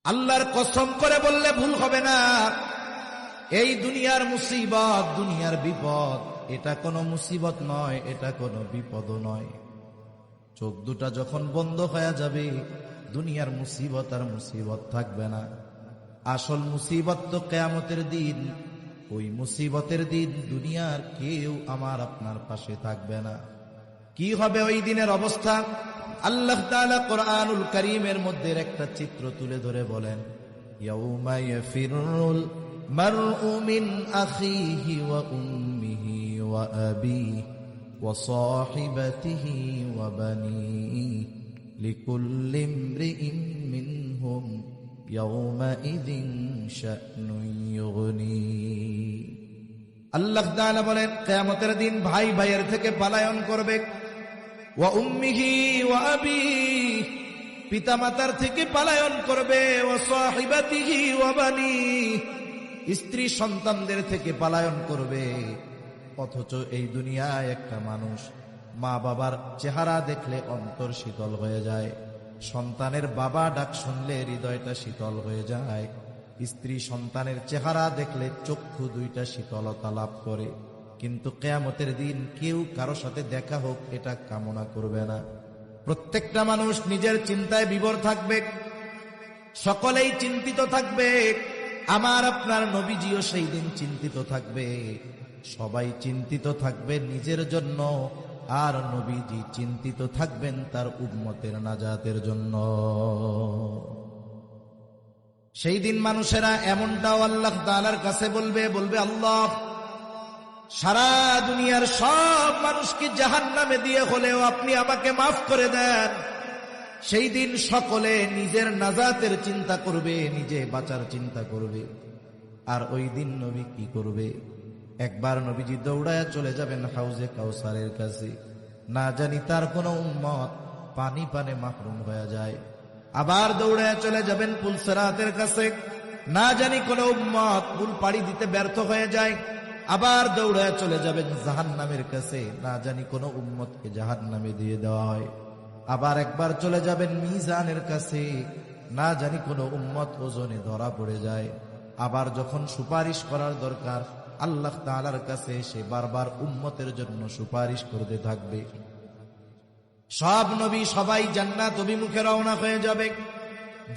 আল্লাহর কসম করে বললে ভুল হবে না, এই দুনিয়ার মুসিবত, দুনিয়ার বিপদ, এটা কোনো মুসিবত নয়, এটা কোনো বিপদও নয়। চোখ দুটা যখন বন্ধ হয়ে যাবে, দুনিয়ার মুসিবত আর মুসিবত থাকবে না। আসল মুসিবত তো কিয়ামতের দিন। ওই মুসিবতের দিন দুনিয়ার কেউ আমার আপনার পাশে থাকবে না। কি হবে ওই দিনের অবস্থা? আল্লাহ তাআলা কোরআনুল কারীমের মধ্যে একটা চিত্র তুলে ধরে বলেন, ইয়াউমা ইয়াফিরুল মারউ মিন আখিহি ওয়া উম্মিহি ওয়া আবিহি ওয়া সাহিবাতিহি ওয়া বানিহি লিকুল্লি ইমরিইন মিনহুম ইয়াউমাইযিন শা'নুন ইউগনি। আল্লাহ তাআলা বলেন, কিয়ামতের দিন ভাই ভাইয়ের থেকে পলায়ন করবে। ওয়া উম্মিহি ওয়া আবিহি, পিতামাতার থেকে পলায়ন করবে। ওয়া সাহিবাতিহি ওয়া বানিহি, স্ত্রী সন্তানদের থেকে পলায়ন করবে। অথচ এই দুনিয়ায় একটা মানুষ মা বাবার চেহারা দেখলে অন্তর শীতল হয়ে যায়, সন্তানের বাবা ডাক শুনলে হৃদয়টা শীতল হয়ে যায়, স্ত্রী সন্তানের চেহারা দেখলে চক্ষু দুইটা শীতলতা লাভ করে। কিন্তু কিয়ামতের দিন কেউ কারো সাথে দেখা হোক এটা কামনা করবে না। প্রত্যেকটা মানুষ নিজের চিন্তায় বিভোর থাকবে, সকলেই চিন্তিত থাকবে। আমার আপনার নবীজিও সেই দিন চিন্তিত থাকবে। সবাই চিন্তিত থাকবে নিজের জন্য, আর নবীজি চিন্তিত থাকবেন তার উম্মতের নাজাতের জন্য। সেই দিন মানুষেরা এমনটাও আল্লাহ তাআলার কাছে বলবে, আল্লাহ, সারা দুনিয়ার সব মানুষকে জাহান্নামে দিয়ে হলেও আপনি আমাকে মাফ করে দেন। সেই দিন সকলে নিজের নাজাতের চিন্তা করবে, নিজে বাঁচার চিন্তা করবে। আর ওই দিন নবী কি করবে? একবার নবীজি দৌড়ায় চলে যাবেন হাউজে কাউসারের কাছে। না জানি তার কোন উম্মত পানি পানে মাহরুম হয়ে যায়। আবার দৌড়ায় চলে যাবেন পুলসিরাতের কাছে। না জানি কোন উম্মত পুল পাড়ি দিতে ব্যর্থ হয়ে যায়। আবার দৌড়ায় চলে যাবেন জাহান্নামের কাছে। না জানি কোন উম্মতকে জাহান্নামে দিয়ে দেওয়া হয়। আবার একবার চলে যাবেন মিজানের কাছে। না জানি কোন উম্মত ওজনে ধরা পড়ে যায়। আবার যখন সুপারিশ করার দরকার, আল্লাহ তাআলার কাছে সে বারবার উম্মতের জন্য সুপারিশ করতে থাকবে। সব নবী সবাই জান্নাত অভিমুখে রওনা হয়ে যাবে,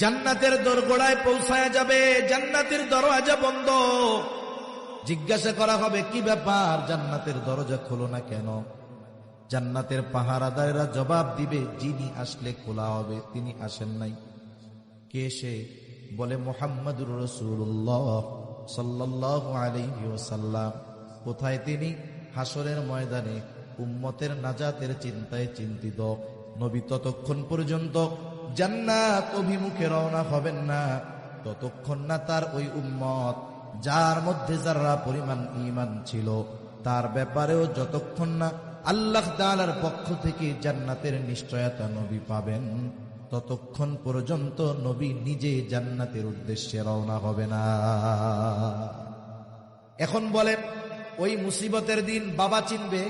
জান্নাতের দোরগোড়ায় পৌঁছায় যাবে। জান্নাতের দরওয়াজা বন্ধ। জিজ্ঞাসা করা হবে, কি ব্যাপার, জান্নাতের দরজা খোলো না কেন? জান্নাতের পাহারাদারেরা জবাব দিবে, যিনি আসলে খোলা হবে তিনি আসেন নাই। কে সে? বলে, মুহাম্মাদুর রাসূলুল্লাহ সাল্লাল্লাহু আলাইহি ওয়াসাল্লাম। কোথায় তিনি? হাসরের ময়দানে উম্মতের নাজাতের চিন্তায় চিন্তিত। নবী ততক্ষণ পর্যন্ত জান্নাত অভিমুখে রওনা হবেন না ততক্ষণ না তার ওই উম্মত, যার মধ্যে যারা পরিমাণ ঈমান ছিল, তার ব্যাপারেও যতক্ষণ না আল্লাহ তাআলার পক্ষ থেকে জান্নাতের নিশ্চয়তা নবী পাবেন, ততক্ষণ পর্যন্ত নবী নিজে জান্নাতের উদ্দেশ্যে রওনা হবে না। এখন বলেন, ওই মুসিবতের দিন বাবা চিনবে?